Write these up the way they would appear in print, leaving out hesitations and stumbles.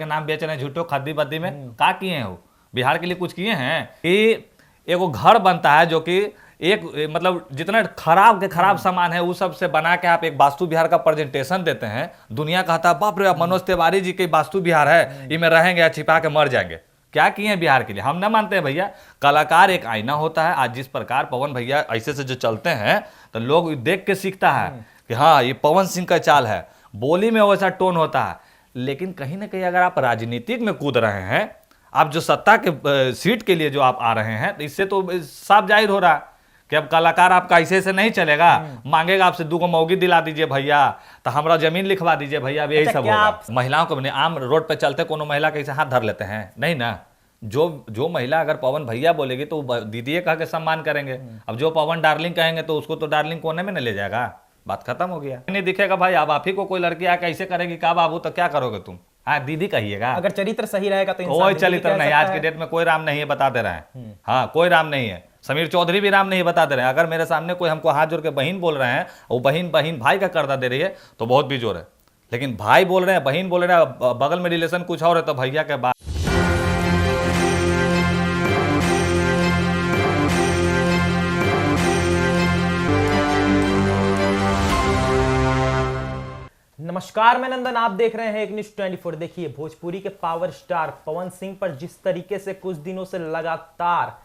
नाम बेच रहे हैं झूठो खद्दी बद्दी में। क्या किए हैं वो? बिहार के लिए कुछ किए हैं? कि एगो घर बनता है जो कि एक मतलब जितना खराब के खराब सामान है वो सब से बना के आप एक वास्तु विहार का प्रेजेंटेशन देते हैं, दुनिया कहता है बाप रे मनोज तिवारी जी के वास्तु विहार है, इनमें रहेंगे या छिपा के मर जाएंगे। क्या किए हैं बिहार के लिए? हम ना मानते हैं भैया। कलाकार एक आईना होता है। आज जिस प्रकार पवन भैया ऐसे से जो चलते हैं तो लोग देख के सीखता है कि हाँ ये पवन सिंह का चाल है, बोली में वैसा टोन होता है। लेकिन कहीं ना कहीं अगर आप राजनीतिक में कूद रहे हैं, आप जो सत्ता के सीट के लिए जो आप आ रहे हैं, तो इससे तो साफ जाहिर हो रहा है कि अब कलाकार आपका ऐसे से नहीं चलेगा। मांगेगा आपसे 2 मौगी दिला दीजिए भैया, तो हमारा जमीन लिखवा दीजिए भैया, अब यही सब होगा। महिलाओं को आम रोड पे चलते कोनो महिला कैसे हाथ धर लेते हैं? नहीं ना। जो महिला अगर पवन भैया बोलेगी तो दीदी कह के सम्मान करेंगे। अब जो पवन डार्लिंग कहेंगे तो उसको तो डार्लिंग कोने में न ले जाएगा। बात खत्म हो गया। नहीं दिखेगा भाई, अब आप ही को कोई लड़की आके ऐसे करेगी क्या बाबू, तो क्या करोगे तुम? हाँ दीदी कहिएगा। अगर चरित्र सही रहेगा तो कोई चरित्र नहीं। आज के डेट में कोई राम नहीं है, बता दे रहे हैं। हाँ कोई राम नहीं है। समीर चौधरी भी राम नहीं बता दे रहे हैं। अगर मेरे सामने कोई हमको हाथ जोड़ के बहन बोल रहे हैं, वो बहन भाई का कर्जा दे रही है तो बहुत बेजोर है। लेकिन भाई बोल रहे हैं, बहन बोल रहे हैं, बगल में रिलेशन कुछ और है तो भैया के बाद। नमस्कार, मैं नंदन, आप देख रहे हैं एक न्यूज 24। देखिए भोजपुरी के पावर स्टार पवन सिंह पर जिस तरीके से कुछ दिनों से लगातार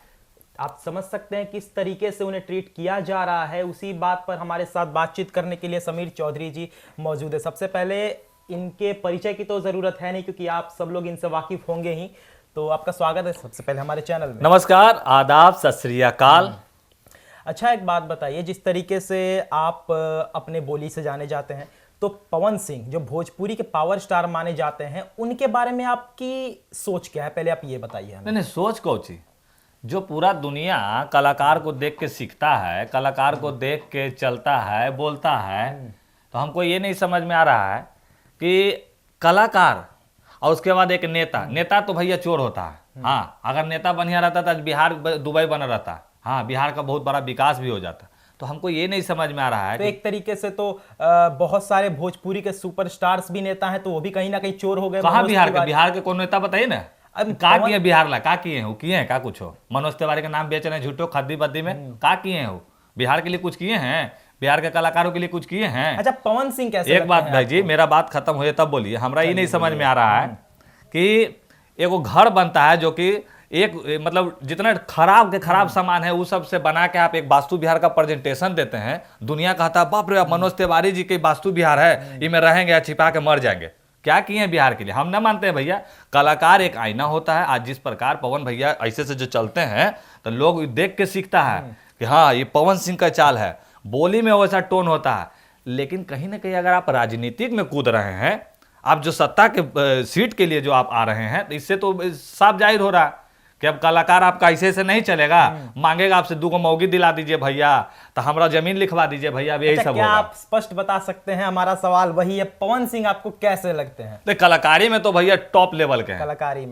आप समझ सकते हैं किस तरीके से उन्हें ट्रीट किया जा रहा है, उसी बात पर हमारे साथ बातचीत करने के लिए समीर चौधरी जी मौजूद है। सबसे पहले इनके परिचय की तो जरूरत है नहीं क्योंकि आप सब लोग इनसे वाकिफ होंगे ही, तो आपका स्वागत है सबसे पहले हमारे चैनल में। नमस्कार, आदाब, सत श्री अकाल। अच्छा एक बात बताइए, जिस तरीके से आप अपने बोली से जाने जाते हैं, तो पवन सिंह जो भोजपुरी के पावर स्टार माने जाते हैं, उनके बारे में आपकी सोच क्या है? पहले आप ये बताइए हमें। नहीं सोच कौची, जो पूरा दुनिया कलाकार को देख के सीखता है, कलाकार को देख के चलता है, बोलता है, तो हमको ये नहीं समझ में आ रहा है कि कलाकार और उसके बाद एक नेता तो भैया चोर होता है। हाँ अगर नेता बढ़िया रहता तो बिहार दुबई बना रहता। हाँ बिहार का बहुत बड़ा विकास भी हो जाता। तो हमको ये नहीं समझ में आ रहा है तो एक तरीके से तो बहुत सारे भोजपुरी के सुपरस्टार्स भी नेता हैं, तो वो भी कहीं ना कहीं चोर हो गए। कहाँ बिहार के कौन नेता बताइए ना। क्या किए बिहार ला? क्या किए हैं वो? किए हैं क्या कुछ हो? मनोज तिवारी का नाम बेच रहे हैं झूठो खद्दी बद्दी में। क्या किए हैं वो? बिहार के लिए कुछ किए हैं? बिहार के कलाकारों के लिए कुछ किए हैं? अच्छा पवन सिंह कैसे? एक बात भाई जी, मेरा बात खत्म हुए तब बोलिए। हमरा ये नहीं समझ में आ रहा है कि एगो घर बनता है जो कि एक मतलब जितना खराब के खराब सामान है वो सब से बना के आप एक वास्तु विहार का प्रेजेंटेशन देते हैं, दुनिया कहता है बाप रे मनोज तिवारी जी के वास्तु विहार है, इनमें रहेंगे या छिपा के मर जाएंगे। क्या किए हैं बिहार के लिए? हम ना मानते हैं भैया। कलाकार एक आईना होता है। आज जिस प्रकार पवन भैया ऐसे से जो चलते हैं तो लोग देख के सीखता है कि हाँ ये पवन सिंह का चाल है, बोली में वैसा टोन होता है। लेकिन कहीं ना कहीं अगर आप राजनीतिक में कूद रहे हैं, आप जो सत्ता के सीट के लिए जो आप आ रहे हैं, तो इससे तो साफ जाहिर हो रहा है कि अब कलाकार आपका ऐसे से नहीं चलेगा। मांगेगा आपसे 2 मौगी दिला दीजिए भैया, तो हमारा जमीन लिखवा दीजिए भैया, अब यही सब क्या होगा। आप स्पष्ट बता सकते हैं? हमारा सवाल वही है, पवन सिंह आपको कैसे लगते हैं? तो कलाकारी में तो भैया टॉप लेवल के हैं।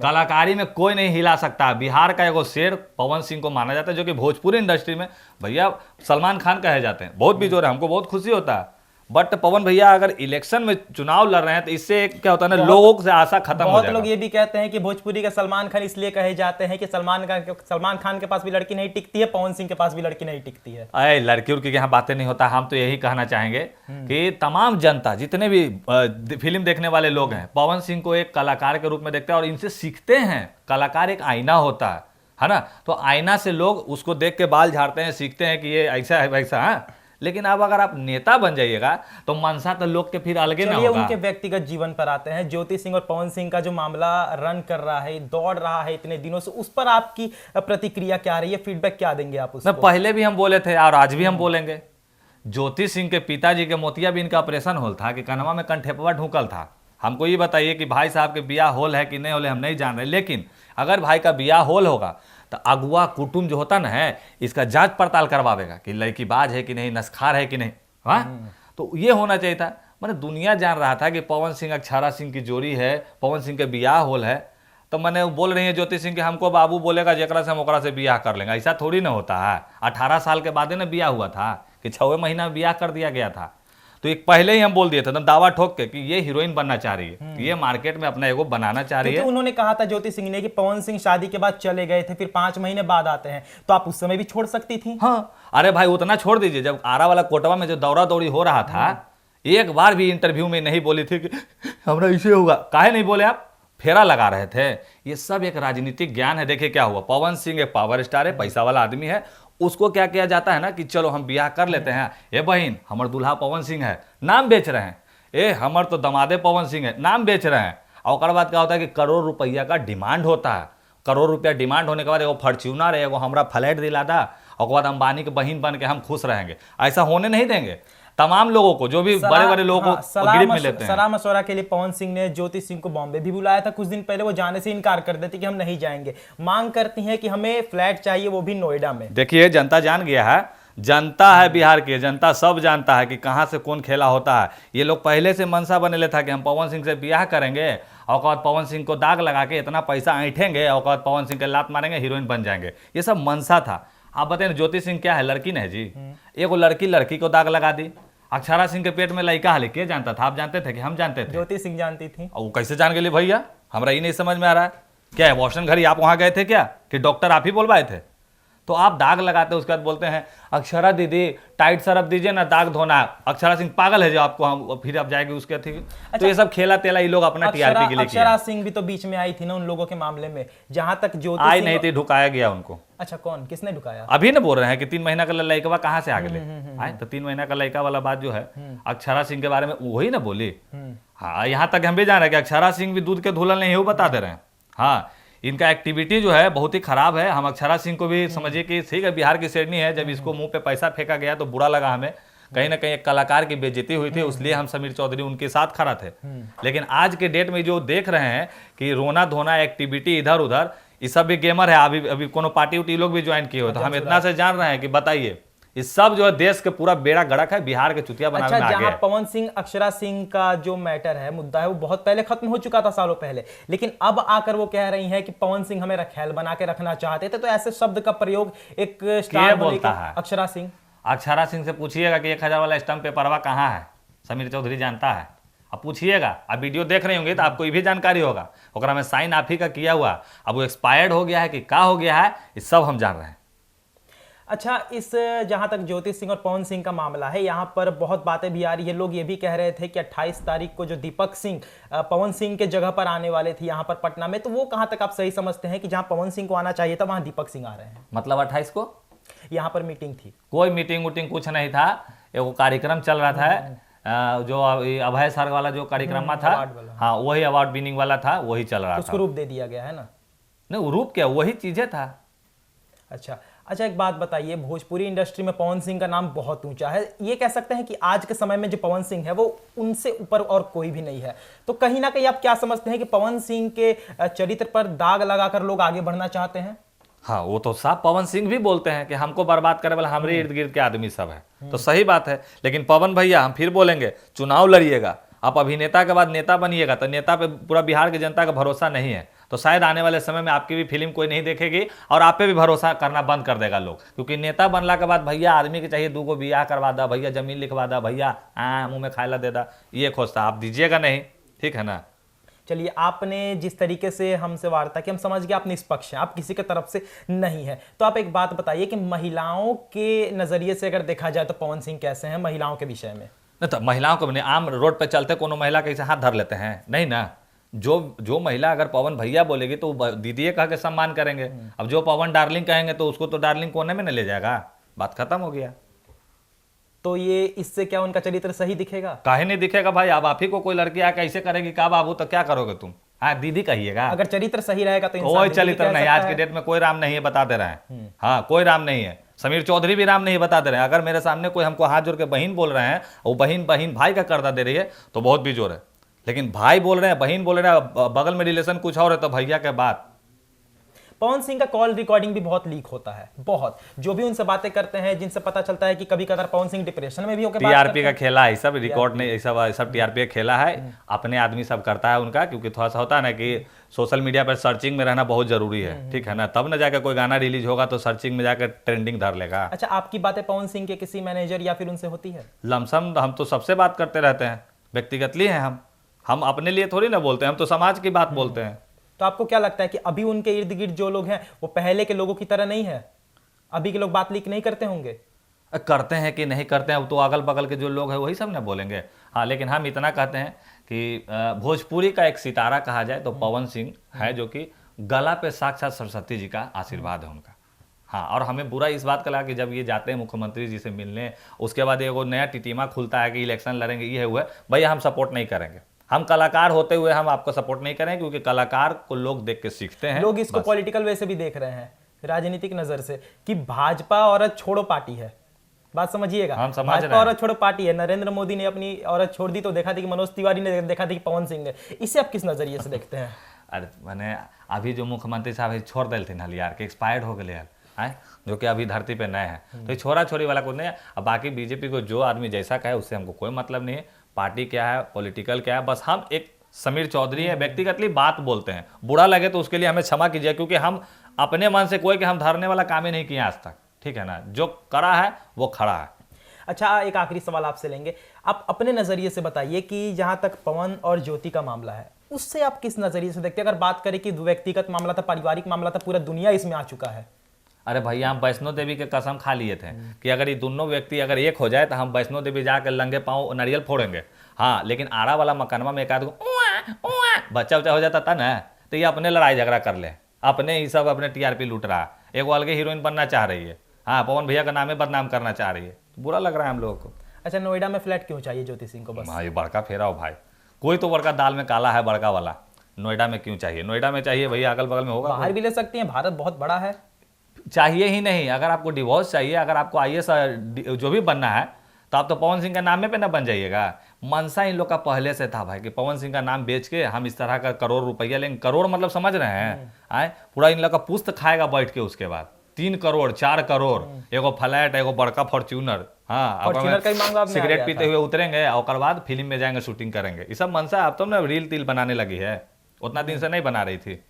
कलाकारी में कोई नहीं हिला सकता। बिहार का एगो शेर पवन सिंह को माना जाता है, जो कि भोजपुरी इंडस्ट्री में भैया सलमान खान कहे जाते हैं। बहुत बेजोर है, हमको बहुत खुशी होता है। बट पवन भैया अगर इलेक्शन में चुनाव लड़ रहे हैं तो इससे क्या होता है ना, लोगों से आशा खत्म हो जाएगा। बहुत लोग ये भी कहते हैं कि भोजपुरी के सलमान खान इसलिए कहे जाते हैं कि सलमान खान के पास भी लड़की नहीं टिकती है, पवन सिंह के पास भी लड़की नहीं टिकती है। अरे लड़की उड़की यहाँ बातें नहीं होता। हम तो यही कहना चाहेंगे कि तमाम जनता, जितने भी फिल्म देखने वाले लोग हैं, पवन सिंह को एक कलाकार के रूप में देखते हैं और इनसे सीखते हैं। कलाकार एक आईना होता है ना, तो आईना से लोग उसको देख के बाल झाड़ते हैं, सीखते हैं कि ये ऐसा है वैसा है। लेकिन अब अगर आप नेता बन जाइएगा तो मनसा तो लोग के फिर अलग ना होगा। उनके व्यक्तिगत जीवन पर आते हैं। ज्योति सिंह और पवन सिंह का जो मामला रन कर रहा है, दौड़ रहा है इतने दिनों से, उस पर आपकी प्रतिक्रिया क्या रही है? फीडबैक क्या देंगे आप उसको? पहले भी हम बोले थे और आज भी हम बोलेंगे। ज्योति सिंह के पिताजी के मोतियाबिंद का ऑपरेशन होल था कि कनवा में कंठेपवा ढूकल था। हमको ये बताइए कि भाई साहब के बिया होल है कि नहीं होल, हम नहीं जान रहे। लेकिन अगर भाई का बिया होल होगा तो अगुआ कुटुंब जो होता ना है, इसका जांच पड़ताल करवावेगा कि लड़की बाज है कि नहीं, नस्खार है कि नहीं। हाँ तो ये होना चाहिए था। मैंने दुनिया जान रहा था कि पवन सिंह अक्षरा सिंह की जोड़ी है, पवन सिंह के बियाह होल है। तो मैंने बोल रही है ज्योति सिंह कि हमको बाबू बोलेगा जेकरा से हम ओकरा से बियाह कर लेंगे। ऐसा थोड़ी ना होता है। 18 साल के बाद ना बियाह हुआ था कि 6वें महीना में बियाह कर दिया गया था। तो एक पहले ही हम बोल दिए थे एकदम दावा ठोक के कि ये हीरोइन बनना चाह रही है, कि ये मार्केट में अपना एगो बनाना चाह रही क्योंकि है। उन्होंने कहा था ज्योति सिंह ने कि पवन सिंह शादी के बाद चले गए थे, फिर 5 महीने बाद आते हैं, तो आप उस समय भी छोड़ सकती थी। हाँ, अरे भाई उतना छोड़ दीजिए, जब आरा वाला कोटवा में जो दौड़ा दौड़ी हो रहा था, एक बार भी इंटरव्यू में नहीं बोली थी कि हमरा इसे होगा। काहे नहीं बोले आप? फेरा लगा रहे थे। ये सब एक राजनीतिक ज्ञान है। देखिए क्या हुआ, पवन सिंह एक पावर स्टार है, पैसा वाला आदमी है, उसको क्या किया जाता है ना कि चलो हम ब्याह कर लेते हैं, ए बहन हमर दूल्हा पवन सिंह है, नाम बेच रहे हैं, ए हमर तो दमादे पवन सिंह है, नाम बेच रहे हैं। और ओकर बाद क्या होता है कि करोड़ रुपया का डिमांड होता है। करोड़ रुपया डिमांड होने के बाद एगो फॉर्च्यूनर है, एगो हमरा फ्लैट दिला दा, और ओकर बाद अंबानी के बहन बन के हम खुश रहेंगे। ऐसा होने नहीं देंगे। तमाम लोगों को, जो भी बड़े बड़े लोगों को गिरफ्त में लेते हैं। सलाह मशवरा के लिए पवन सिंह ने ज्योति सिंह को बॉम्बे भी बुलाया था कुछ दिन पहले, वो जाने से इनकार कर देती कि हम नहीं जाएंगे, मांग करती हैं कि हमें फ्लैट चाहिए, वो भी नोएडा में। देखिए जनता जान गया है, जनता है बिहार की, जनता सब जानता है कि कहां से कौन खेला होता है। ये लोग पहले से मनसा बनेले था कि हम पवन सिंह से ब्याह करेंगे, और उसके बाद पवन सिंह को दाग लगा के इतना पैसा ऐंठेंगे, और उसके बाद पवन सिंह के लात मारेंगे, हीरोइन बन जाएंगे। ये सब मनसा था। आप बताइए ज्योति सिंह क्या है? लड़की नहीं जी। एगो लड़की को दाग लगा दी। अक्षरा सिंह के पेट में लड़का है, के जानता था? आप जानते थे कि हम जानते थे? ज्योति सिंह जानती थी। और वो कैसे जान गए भैया? हमरा ये नहीं समझ में आ रहा है। क्या है वॉशन घड़ी आप वहां गए थे क्या, कि डॉक्टर आप ही बोलवाए थे? तो आप दाग लगाते उसके बाद बोलते हैं अक्षरा दीदी टाइट सरफ दीजिए ना, दाग धोना है। अक्षरा सिंह पागल है जो आपको हम फिर आप जाएंगे उसके थी। तो ये सब खेला तेला ये लोग अपना टीआरपी के लिए किया। अक्षरा सिंह भी तो बीच में आई थी ना उन लोगों के मामले में, जहां तक ज्योति आई सिंह नहीं थी, ढुकाया गया उनको। अच्छा, कौन, किसने ढुकाया? अभी ना बोल रहे हैं कि 3 महीना का लड़का कहाँ से आ गए आए, तो 3 महीना का लड़का वाला बात जो है अक्षरा सिंह के बारे में वही ना बोली। हाँ, यहाँ तक हम भी जान रहे हैं कि अक्षरा सिंह भी दूध के धुलन नहीं है, वो बता दे रहे हैं। हाँ, इनका एक्टिविटी जो है बहुत ही खराब है। हम अक्षरा सिंह को भी समझिए कि ठीक है, बिहार की शेरनी है, जब इसको मुंह पे पैसा फेंका गया तो बुरा लगा हमें, कहीं ना कहीं एक कलाकार की बेइज्जती हुई थी, इसलिए हम समीर चौधरी उनके साथ खड़ा थे। लेकिन आज के डेट में जो देख रहे हैं कि रोना धोना एक्टिविटी इधर उधर, ये सब भी गेमर है। अभी अभी कोनो पार्टी उटी लोग भी ज्वाइन किए हुए, तो हम इतना से जान रहे हैं कि बताइए, इस सब जो है देश के पूरा बेड़ा गड़क है, बिहार के चुतिया बनाने में आ गया है। पवन सिंह अक्षरा सिंह का जो मैटर है, मुद्दा है, वो बहुत पहले खत्म हो चुका था, सालों पहले, लेकिन अब आकर वो कह रही हैं कि पवन सिंह हमें रखेल बना के रखना चाहते थे। तो ऐसे शब्द का प्रयोग एक स्टार बोलता है अक्षरा सिंह। अक्षरा सिंह से पूछिएगा कि 1000 वाला स्टंप पेपरवा कहाँ है, समीर चौधरी जानता है। अब पूछिएगा, आप वीडियो देख रहे होंगे तो आपको ये भी जानकारी होगा, ओकरा में साइन आप ही का किया हुआ, अब वो एक्सपायर्ड हो गया है कि क्या हो गया है, ये सब हम जान रहे हैं। अच्छा, इस जहां तक ज्योति सिंह और पवन सिंह का मामला है, यहां पर बहुत बातें भी आ रही है। लोग ये भी कह रहे थे कि 28 तारीख को जो दीपक सिंह पवन सिंह के जगह पर आने वाले थे यहां पर पटना में, तो वो कहां तक आप सही समझते हैं कि जहां पवन सिंह को आना चाहिए था वहां दीपक सिंह आ रहे हैं? मतलब 28 को यहां पर मीटिंग थी? कोई मीटिंग वूटिंग कुछ नहीं था, एगो कार्यक्रम चल रहा था, जो अभय सर वाला जो कार्यक्रम था, हाँ वही अवार्ड विनिंग वाला था, वही चल रहा था। उसको रूप दे दिया गया है ना? नहीं, रूप क्या, वही चीजें था। अच्छा, एक बात बताइए, भोजपुरी इंडस्ट्री में पवन सिंह का नाम बहुत ऊंचा है। ये कह सकते हैं कि आज के समय में जो पवन सिंह है वो उनसे ऊपर और कोई भी नहीं है। तो कहीं ना कहीं आप क्या समझते हैं कि पवन सिंह के चरित्र पर दाग लगाकर लोग आगे बढ़ना चाहते हैं? हाँ, वो तो साफ पवन सिंह भी बोलते हैं कि हमको बर्बाद करे वाला हमारे इर्द गिर्द के आदमी सब है, तो सही बात है। लेकिन पवन भैया, हम फिर बोलेंगे, चुनाव लड़िएगा, आप अभिनेता के बाद नेता बनिएगा, तो नेता पे पूरा बिहार की जनता का भरोसा नहीं है, तो शायद आने वाले समय में आपकी भी फिल्म कोई नहीं देखेगी और आप पे भी भरोसा करना बंद कर देगा लोग। क्योंकि नेता बनला के बाद भैया आदमी के चाहिए 2 गो बियाह करवा दा, भैया जमीन लिखवा दा, भैया मुंह में खायला दे दा, ये खोजता, आप दीजिएगा नहीं, ठीक है ना? चलिए, आपने जिस तरीके से हमसे वार्ता की, हम समझ गए आप निष्पक्ष हैं, आप किसी के तरफ से नहीं है। तो आप एक बात बताइए कि महिलाओं के नजरिए से अगर देखा जाए तो पवन सिंह कैसे हैं महिलाओं के विषय में? नहीं तो महिलाओं को नहीं, आम रोड पे चलते कोनो महिला कैसे हाथ धर लेते हैं? नहीं ना। जो महिला अगर पवन भैया बोलेगी तो दीदी कह के सम्मान करेंगे। अब जो पवन डार्लिंग कहेंगे तो उसको तो डार्लिंग कोने में न ले जाएगा, बात खत्म हो गया। तो ये इससे क्या उनका चरित्र सही दिखेगा? काहे नहीं दिखेगा भाई? अब आप ही को कोई लड़की आके ऐसे करेगी का बाबू, तो क्या करोगे तुम? हाँ, दीदी कहिएगा। अगर चरित्र सही रहेगा तो कोई चरित्र नहीं, आज के डेट में कोई राम नहीं है, बता दे रहे हैं। हाँ, कोई राम नहीं है, समीर चौधरी भी राम नहीं है, बता दे रहे हैं। अगर मेरे सामने कोई हमको हाथ जोड़ के बहन बोल रहे हैं, वो बहन भाई का कर्जा दे रही है तो बहुत बेजोर है। लेकिन भाई बोल रहे हैं, बहन बोल रहे हैं, बगल में रिलेशन कुछ और है तो भैया के बात। पवन सिंह का कॉल रिकॉर्डिंग भी बहुत लीक होता है, बहुत जो भी उनसे बातें करते हैं, जिनसे पता चलता है कि कभी कभार पवन सिंह डिप्रेशन में भी होकर बात टीआरपी करते का हैं। खेला है, सब रिकॉर्ड नहीं, सब टीआरपी का खेला है। अपने आदमी सब करता है उनका, क्योंकि थोड़ा सा होता है ना कि सोशल मीडिया पर सर्चिंग में रहना बहुत जरूरी है, ठीक है ना, तब ना जाकर कोई गाना रिलीज होगा तो सर्चिंग में जाकर ट्रेंडिंग धर लेगा। अच्छा, आपकी बातें पवन सिंह के किसी मैनेजर या फिर उनसे होती है? लमसम हम तो सबसे बात करते रहते हैं, व्यक्तिगतली हैं हम अपने लिए थोड़ी ना बोलते हैं, हम तो समाज की बात बोलते हैं। तो आपको क्या लगता है कि अभी उनके इर्द गिर्द जो लोग हैं वो पहले के लोगों की तरह नहीं है? अभी के लोग बात लीक नहीं करते होंगे? करते हैं कि नहीं करते हैं, अब तो अगल बगल के जो लोग हैं वही सब ना बोलेंगे। हाँ, लेकिन हम इतना कहते हैं कि भोजपुरी का एक सितारा कहा जाए तो पवन सिंह है, जो कि गला पे साक्षात सरस्वती जी का आशीर्वाद है उनका। हाँ, और हमें बुरा इस बात का लगा कि जब ये जाते हैं मुख्यमंत्री जी से मिलने, उसके बाद एगो नया टिटिमा खुलता है कि इलेक्शन लड़ेंगे, ये हुआ भैया, हम सपोर्ट नहीं करेंगे। हम कलाकार होते हुए हम आपको सपोर्ट नहीं करें, क्योंकि कलाकार को लोग देख के सीखते हैं। लोग इसको पॉलिटिकल वे से भी देख रहे हैं, राजनीतिक नजर से, कि भाजपा औरत छोड़ो पार्टी है। बात समझिए, हम समझ भाजपा रहे हैं। औरत छोड़ो पार्टी है। नरेंद्र मोदी ने अपनी औरत छोड़ दी तो देखा थी कि मनोज तिवारी ने, देखा थी कि पवन सिंह ने। इसे आप किस नजरिए से देखते हैं? अरे मैंने अभी जो मुख्यमंत्री साहब छोड़ दिलथिन हल यार, के एक्सपायर्ड हो गए हैं, जो कि अभी धरती पे नए हैं, तो छोरा छोरी वाला कुछ नहीं है। अब बाकी बीजेपी को जो आदमी जैसा कहे उससे हमको कोई मतलब नहीं है, पार्टी क्या है, पॉलिटिकल क्या है, बस हम एक समीर चौधरी है व्यक्तिगतली बात बोलते हैं। बुरा लगे तो उसके लिए हमें क्षमा कीजिए, क्योंकि हम अपने मन से कोई कि हम धरने वाला काम ही नहीं किया आज तक, ठीक है ना, जो करा है वो खड़ा है। अच्छा, एक आखिरी सवाल आपसे लेंगे। आप अपने नजरिए से बताइए कि जहां तक पवन और ज्योति का मामला है, उससे आप किस नजरिए से देखते हैं? अगर बात करें कि व्यक्तिगत मामला था, पारिवारिक मामला था, पूरा दुनिया इसमें आ चुका है। अरे भैया, हम वैष्णो देवी के कसम खा लिए थे कि अगर ये दोनों व्यक्ति अगर एक हो जाए तो हम वैष्णो देवी जाकर लंगे पांव नारियल फोड़ेंगे। हाँ, लेकिन आरा वाला मकनमा में एक आदमी बच्चा उच्चा हो जाता था ना, तो ये अपने लड़ाई झगड़ा कर ले, अपने ही सब अपने टीआरपी लूट रहा है, एक वो अलगे हीरोइन बनना चाह रही है। हाँ, पवन भैया का नाम बदनाम करना चाह रही है, तो बुरा लग रहा है हम लोगों को। अच्छा, नोएडा में फ्लैट क्यों चाहिए ज्योति सिंह को? बस भाई बड़का फेरा हो भाई, कोई तो बड़का दाल में काला है, बड़का वाला नोएडा में क्यों चाहिए? नोएडा में चाहिए भैया, अगल बगल में होगा, बाहर भी ले सकती हैं, भारत बहुत बड़ा है। चाहिए ही नहीं। अगर आपको डिवोर्स चाहिए, अगर आपको आईएएस जो भी बनना है, तो आप तो पवन सिंह का नाम पे ना बन जाइएगा। मनसा इन लोग का पहले से था भाई कि पवन सिंह का नाम बेच के हम इस तरह का करोड़ रुपया लेंगे। करोड़ मतलब समझ रहे हैं, आए पूरा इन लोग का पुस्त खाएगा बैठ के। उसके बाद 3 करोड़ 4 करोड़, एगो फ्लैट, एगो बड़का फॉर्च्यूनर। हाँ, फॉर्च्यूनर का ही मामला आपने आ सिगरेट गया पीते था। हुए उतरेंगे और बाद फिल्म में जाएंगे, शूटिंग करेंगे। ये सब मनसा अब तो ना रील तिल बनाने लगी है, उतना दिन से नहीं बना रही थी।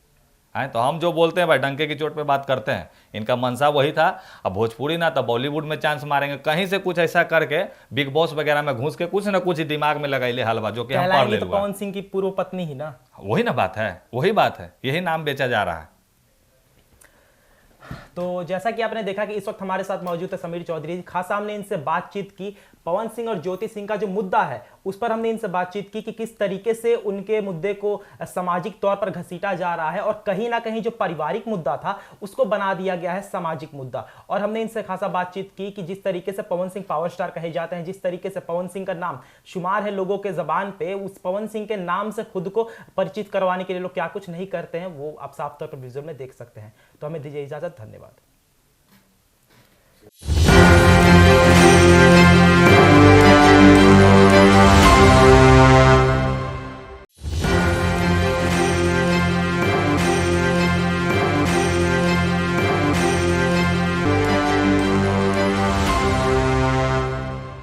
तो हम जो बोलते हैं भाई, डंके की चोट पे बात करते हैं। इनका मनसा वही था। अब भोजपुरी ना तो बॉलीवुड में चांस मारेंगे, कहीं से कुछ ऐसा करके बिग बॉस वगैरह में घुस के कुछ ना कुछ दिमाग में लगाइले हलवा, जो कि हम पढ़ कहलाएंगी ले तो पवन सिंह की पूर्व पत्नी ही ना। वही ना बात है, वही बात है, यही नाम बेचा जा रहा है। तो जैसा कि आपने देखा कि इस वक्त हमारे साथ मौजूद है समीर चौधरी। खासा हमने इनसे बातचीत की, पवन सिंह और ज्योति सिंह का जो मुद्दा है उस पर हमने इनसे बातचीत की कि किस तरीके से उनके मुद्दे को सामाजिक तौर पर घसीटा जा रहा है और कहीं ना कहीं जो पारिवारिक मुद्दा था उसको बना दिया गया है सामाजिक मुद्दा। और हमने इनसे खासा बातचीत की कि जिस तरीके से पवन सिंह पावर स्टार कहे जाते हैं, जिस तरीके से पवन सिंह का नाम शुमार है लोगों के जबान पे, उस पवन सिंह के नाम से खुद को परिचित करवाने के लिए लोग क्या कुछ नहीं करते हैं, वो आप साफ तौर पर विजुअल में देख सकते हैं। तो हमें दीजिए इजाजत, धन्यवाद।